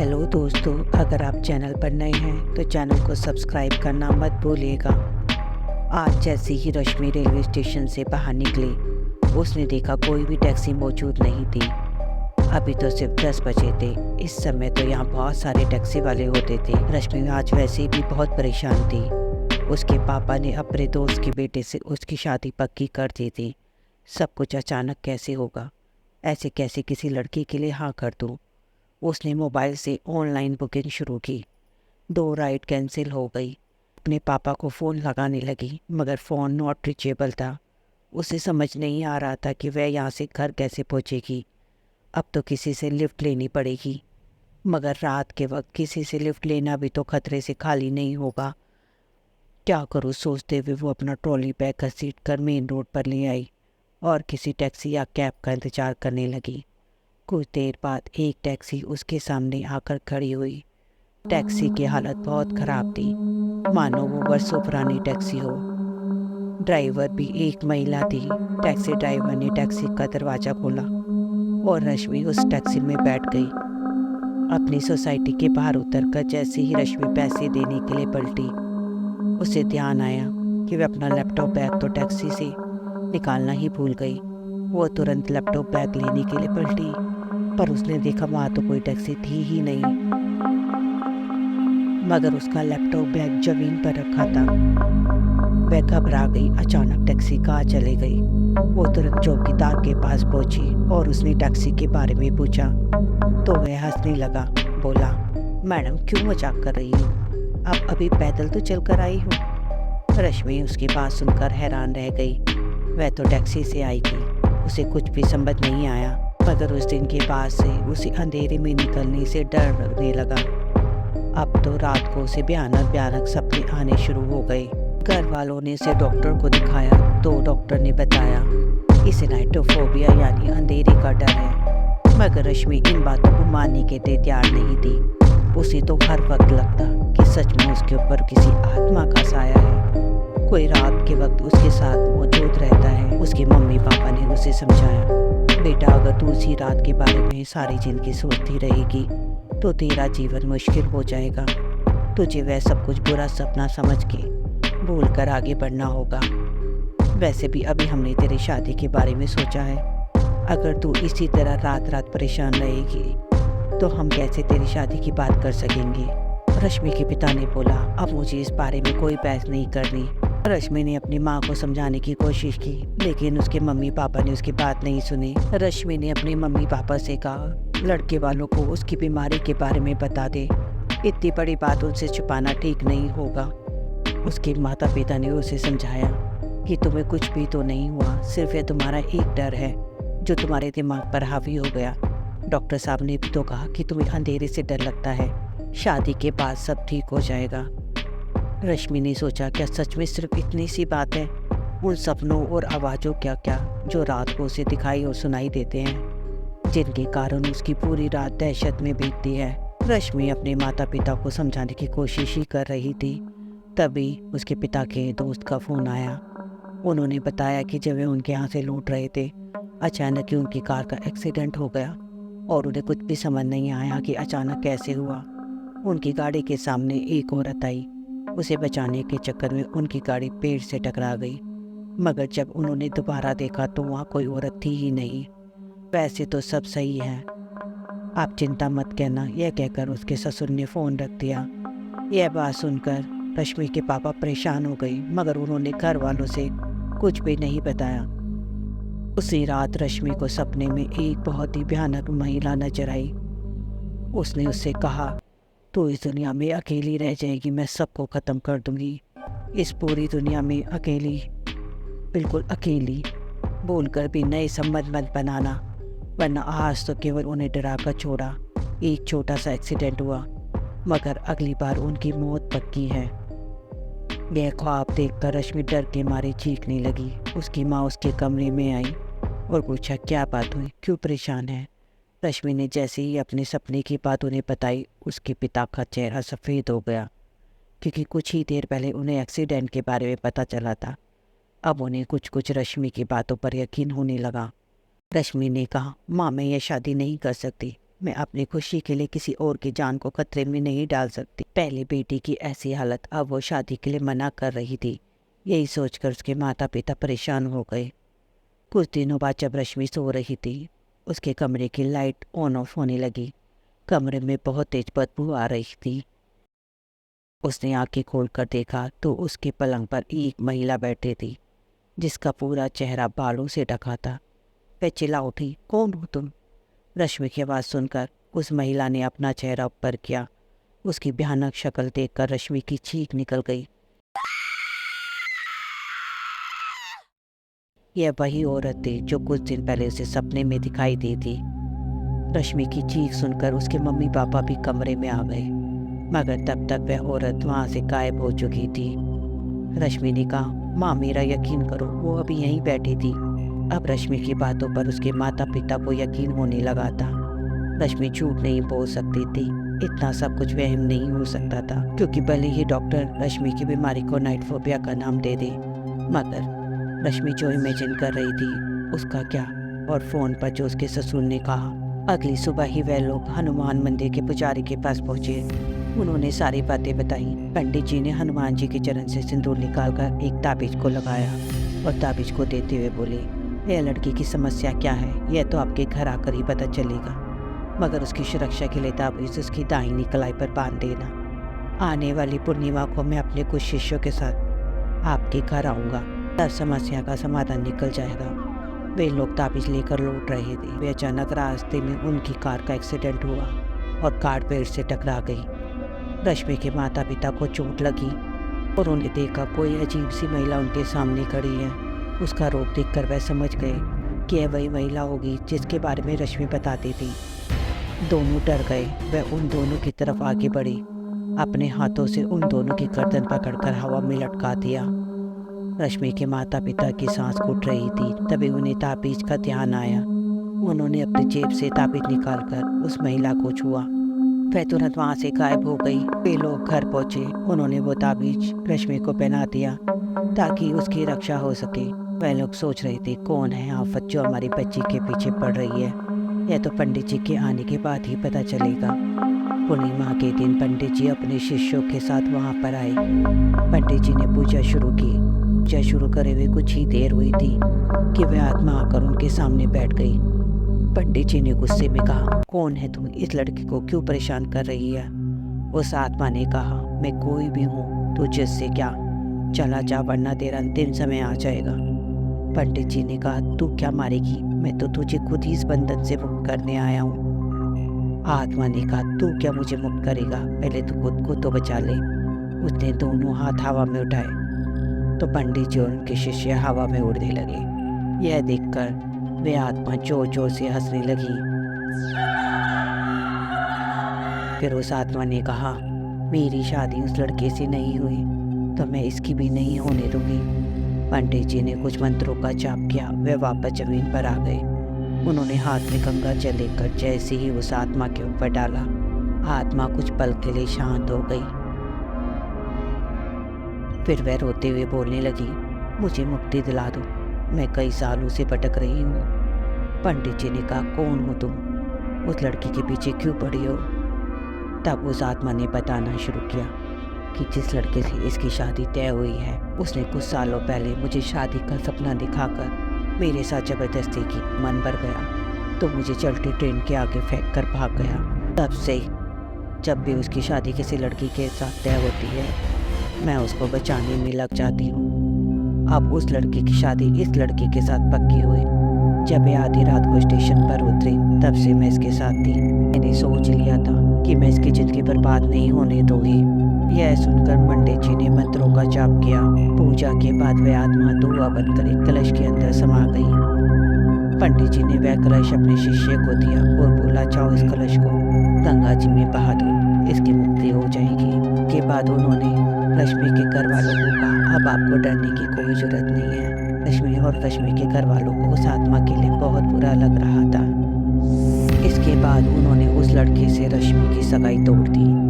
Hello दोस्तों, अगर आप चैनल पर नए हैं तो चैनल को सब्सक्राइब करना मत भूलिएगा। आज जैसे ही रश्मि रेलवे स्टेशन से बाहर निकली, उसने देखा कोई भी टैक्सी मौजूद नहीं थी। अभी तो सिर्फ 10 बजे थे। इस समय तो यहाँ बहुत सारे टैक्सी वाले होते थे। रश्मि आज वैसे भी बहुत परेशान थी। उसके पापा ने अपने दोस्त के बेटे से उसकी शादी पक्की कर दी थी। सब कुछ अचानक कैसे होगा? ऐसे कैसे किसी लड़की के लिए हाँ कर दूँ? उसने मोबाइल से ऑनलाइन बुकिंग शुरू की। 2 राइड कैंसिल हो गई। अपने पापा को फ़ोन लगाने लगी, मगर फ़ोन नॉट रीचेबल था। उसे समझ नहीं आ रहा था कि वह यहाँ से घर कैसे पहुँचेगी। अब तो किसी से लिफ्ट लेनी पड़ेगी, मगर रात के वक्त किसी से लिफ्ट लेना भी तो खतरे से खाली नहीं होगा। क्या करूँ सोचते हुए वो अपना ट्रॉली बैग घसीट कर मेन रोड पर ले आई और किसी टैक्सी या कैब का इंतज़ार करने लगी। कुछ देर बाद एक टैक्सी उसके सामने आकर खड़ी हुई। टैक्सी की हालत बहुत ख़राब थी, मानो वो बरसों पुरानी टैक्सी हो। ड्राइवर भी एक महिला थी। टैक्सी ड्राइवर ने टैक्सी का दरवाज़ा खोला और रश्मि उस टैक्सी में बैठ गई। अपनी सोसाइटी के बाहर उतरकर जैसे ही रश्मि पैसे देने के लिए पलटी, उसे ध्यान आया कि वह अपना लैपटॉप बैग तो टैक्सी से निकालना ही भूल गई। वो तुरंत लैपटॉप बैग लेने के लिए पलटी, पर उसने देखा वहाँ तो कोई टैक्सी थी ही नहीं, मगर उसका लैपटॉप बैग ज़मीन पर रखा था। वह घबरा गई। अचानक टैक्सी कहाँ चले गई। वो तुरंत चौकीदार के पास पहुंची और उसने टैक्सी के बारे में पूछा तो वह हंसने लगा। बोला, मैडम क्यों मजाक कर रही हो? आप अभी पैदल तो चलकर आई हो। रश्मि उसकी बात सुनकर हैरान रह गई। वह तो टैक्सी से आई थी, उसे कुछ भी समझ नहीं आया। मगर उस दिन के बाद से उसे अंधेरे में निकलने से डर लगने लगा। अब तो रात को उसे भयानक भयानक सपने आने शुरू हो गए। घर वालों ने इसे डॉक्टर को दिखाया तो डॉक्टर ने बताया इसे नाइट्रोफोबिया यानी अंधेरे का डर है। मगर रश्मि इन बातों को मानने के लिए तैयार नहीं थी। उसे तो हर वक्त लगता कि सच में उसके ऊपर किसी आत्मा का साया है, कोई रात के वक्त उसके साथ मौजूद रहता है। उसके मम्मी पापा ने उसे समझाया, बेटा अगर तू उसी रात के बारे में सारी जिंदगी सोचती रहेगी तो तेरा जीवन मुश्किल हो जाएगा। तुझे वह सब कुछ बुरा सपना समझ के भूल कर आगे बढ़ना होगा। वैसे भी अभी हमने तेरी शादी के बारे में सोचा है। अगर तू इसी तरह रात रात परेशान रहेगी तो हम कैसे तेरी शादी की बात कर सकेंगे? रश्मि के पिता ने बोला, अब मुझे इस बारे में कोई बहस नहीं करनी। रश्मि ने अपनी माँ को समझाने की कोशिश की, लेकिन उसके मम्मी पापा ने उसकी बात नहीं सुनी। रश्मि ने अपने मम्मी पापा से कहा, लड़के वालों को उसकी बीमारी के बारे में बता दे। इतनी बड़ी बात उनसे छुपाना ठीक नहीं होगा। उसके माता पिता ने उसे समझाया कि तुम्हें कुछ भी तो नहीं हुआ, सिर्फ ये तुम्हारा एक डर है जो तुम्हारे दिमाग पर हावी हो गया। डॉक्टर साहब ने भी तो कहा कि तुम्हें अंधेरे से डर लगता है, शादी के बाद सब ठीक हो जाएगा। रश्मि ने सोचा, क्या सच में सिर्फ इतनी सी बात है? उन सपनों और आवाज़ों क्या क्या जो रात को उसे दिखाई और सुनाई देते हैं, जिनके कारण उसकी पूरी रात दहशत में बीतती है। रश्मि अपने माता पिता को समझाने की कोशिश ही कर रही थी, तभी उसके पिता के दोस्त का फ़ोन आया। उन्होंने बताया कि जब वे उनके यहाँ से लौट रहे थे, अचानक ही उनकी कार का एक्सीडेंट हो गया और उन्हें कुछ भी समझ नहीं आया कि अचानक कैसे हुआ। उनकी गाड़ी के सामने एक औरत आई। उसे बचाने के चक्कर में उनकी गाड़ी पेड़ से टकरा गई, मगर जब उन्होंने दोबारा देखा तो वहाँ कोई औरत थी ही नहीं। वैसे तो सब सही है, आप चिंता मत करना, यह कहकर उसके ससुर ने फ़ोन रख दिया। यह बात सुनकर रश्मि के पापा परेशान हो गई, मगर उन्होंने घर वालों से कुछ भी नहीं बताया। उसी रात रश्मि को सपने में एक बहुत ही भयानक महिला नजर आई। उसने उससे कहा, तू इस दुनिया में अकेली रह जाएगी, मैं सबको ख़त्म कर दूंगी। इस पूरी दुनिया में अकेली, बिल्कुल अकेली। बोलकर भी नए संबंध मत बनाना, वरना आज तो केवल उन्हें डरा कर छोड़ा। एक छोटा सा एक्सीडेंट हुआ, मगर अगली बार उनकी मौत पक्की है। यह ख्वाब देखकर रश्मि डर के मारे चीखने लगी। उसकी माँ उसके कमरे में आई और पूछा, क्या बात हुई, क्यों परेशान है? रश्मि ने जैसे ही अपने सपने की बात उन्हें बताई, उसके पिता का चेहरा सफ़ेद हो गया, क्योंकि कुछ ही देर पहले उन्हें एक्सीडेंट के बारे में पता चला था। अब उन्हें कुछ कुछ रश्मि की बातों पर यकीन होने लगा। रश्मि ने कहा, माँ मैं यह शादी नहीं कर सकती। मैं अपनी खुशी के लिए किसी और की जान को खतरे में नहीं डाल सकती। पहली बेटी की ऐसी हालत, अब वो शादी के लिए मना कर रही थी। यही सोचकर उसके माता पिता परेशान हो गए। कुछ दिनों बाद जब रश्मि सो रही थी, उसके कमरे की लाइट ऑन ऑफ होने लगी। कमरे में बहुत तेज बदबू आ रही थी। उसने आंखें खोलकर देखा तो उसके पलंग पर एक महिला बैठी थी, जिसका पूरा चेहरा बालों से ढका था। वह चिल्ला उठी, कौन हो तुम? रश्मि की आवाज़ सुनकर उस महिला ने अपना चेहरा ऊपर किया। उसकी भयानक शक्ल देखकर रश्मि की चीख निकल गई। यह वही औरत थी जो कुछ दिन पहले उसे सपने में दिखाई दी थी। रश्मि की चीख सुनकर उसके मम्मी पापा भी कमरे में आ गए, मगर तब तक वह औरत वहाँ से गायब हो चुकी थी। रश्मि ने कहा, माँ मेरा यकीन करो, वो अभी यहीं बैठी थी। अब रश्मि की बातों पर उसके माता पिता को यकीन होने लगा था। रश्मि झूठ नहीं बोल सकती थी। इतना सब कुछ वहम नहीं हो सकता था, क्योंकि भले ही डॉक्टर रश्मि की बीमारी को नाइट फोबिया का नाम दे दे, मगर रश्मि जो इमेजिन कर रही थी उसका क्या। और फोन पर जो उसके ससुर ने कहा। अगली सुबह ही वह लोग हनुमान मंदिर के पुजारी के पास पहुंचे। उन्होंने सारी बातें बताई। पंडित जी ने हनुमान जी के चरण से सिंदूर निकालकर एक ताबीज को लगाया और ताबीज को देते हुए बोले, यह लड़की की समस्या क्या है यह तो आपके घर आकर ही पता चलेगा, मगर उसकी सुरक्षा के लिए ताबीज उसकी दाहिनी कलाई पर बांध देना। आने वाली पूर्णिमा को मैं अपने कुछ शिष्यों के साथ आपके घर आऊँगा, हर समस्या का समाधान निकल जाएगा। वे लोग ताबीज लेकर लौट रहे थे। वे अचानक रास्ते में उनकी कार का एक्सीडेंट हुआ और कार पेड़ से टकरा गई। रश्मि के माता पिता को चोट लगी और उन्हें देखा कोई अजीब सी महिला उनके सामने खड़ी है। उसका रूप देखकर वह समझ गए कि यह वही महिला होगी जिसके बारे में रश्मि बताती थी। दोनों डर गए। वह उन दोनों की तरफ आगे बढ़ी, अपने हाथों से उन दोनों की गर्दन पकड़कर हवा में लटका दिया। रश्मि के माता पिता की सांस घुट रही थी। तभी उन्हें ताबीज का ध्यान आया। उन्होंने अपनी जेब से ताबीज निकालकर उस महिला को छुआ। वह तुरंत वहाँ से गायब हो गई। वे लोग घर पहुँचे। उन्होंने वो ताबीज रश्मि को पहना दिया ताकि उसकी रक्षा हो सके। वह लोग सोच रहे थे, कौन है आफत जो हमारी बच्ची के पीछे पड़ रही है। यह तो पंडित जी के आने के बाद ही पता चलेगा। पूर्णिमा के दिन पंडित जी अपने शिष्यों के साथ वहाँ पर आए। पंडित जी ने पूजा शुरू की। पूजा शुरू करे हुए कुछ ही देर हुई थी कि वह आत्मा आकर उनके सामने बैठ गई। पंडित जी ने गुस्से में कहा, कौन है तुम? इस लड़की को क्यों परेशान कर रही है? उस आत्मा ने कहा, मैं कोई भी हूँ, तुझे इससे क्या, चला जा वरना तेरा अंतिम समय आ जाएगा। पंडित जी ने कहा, तू क्या मारेगी? मैं तो तुझे खुद ही इस बंधन से मुक्त करने आया हूँ। आत्मा ने कहा, तू क्या मुझे मुक्त करेगा? पहले तू खुद को तो बचा ले। उसने दोनों हाथ हवा में उठाए तो पंडित जी और उनके शिष्य हवा में उड़ने लगे। यह देखकर वे आत्मा जोर जोर से हंसने लगी। फिर उस आत्मा ने कहा, मेरी शादी उस लड़के से नहीं हुई तो मैं इसकी भी नहीं होने दूंगी। पंडित जी ने कुछ मंत्रों का जाप किया। वे वापस जमीन पर आ गए। उन्होंने हाथ में गंगा जल लेकर जैसे ही उस आत्मा के ऊपर डाला, आत्मा कुछ पल के लिए शांत हो गई। फिर वह रोते हुए बोलने लगी, मुझे मुक्ति दिला दो, मैं कई सालों से भटक रही हूँ। पंडित जी ने कहा, कौन हो तुम? उस लड़की के पीछे क्यों पड़ी हो? तब उस आत्मा ने बताना शुरू किया कि जिस लड़के से इसकी शादी तय हुई है, उसने कुछ सालों पहले मुझे शादी का सपना दिखाकर मेरे साथ जबरदस्ती की। मन भर गया तो मुझे चलती ट्रेन के आगे फेंक कर भाग गया। तब से जब भी उसकी शादी किसी लड़की के साथ तय होती है, मैं उसको बचाने में लग जाती हूँ। अब उस लड़की की शादी इस लड़के के साथ पक्की हुई। जब ये आधी रात को स्टेशन पर उतरी, तब से मैं इसके साथ थी। मैंने सोच लिया था कि मैं इसकी जिंदगी बर्बाद नहीं होने दूंगी। यह सुनकर पंडित जी ने मंत्रों का जाप किया। पूजा के बाद वह आत्मा धुआं बनकर एक कलश के अंदर समा गई। पंडित जी ने वह कलश अपने शिष्य को दिया और बोला, जाओ इस कलश को गंगा जी में बहा दो, इसकी मुक्ति हो जाएगी। के बाद उन्होंने रश्मि के घर वालों को कहा, अब आपको डरने की कोई जरूरत नहीं है। रश्मि और रश्मि के घर वालों को उस आत्मा के लिए बहुत बुरा लग रहा था। इसके बाद उन्होंने उस लड़के से रश्मि की सगाई तोड़ दी।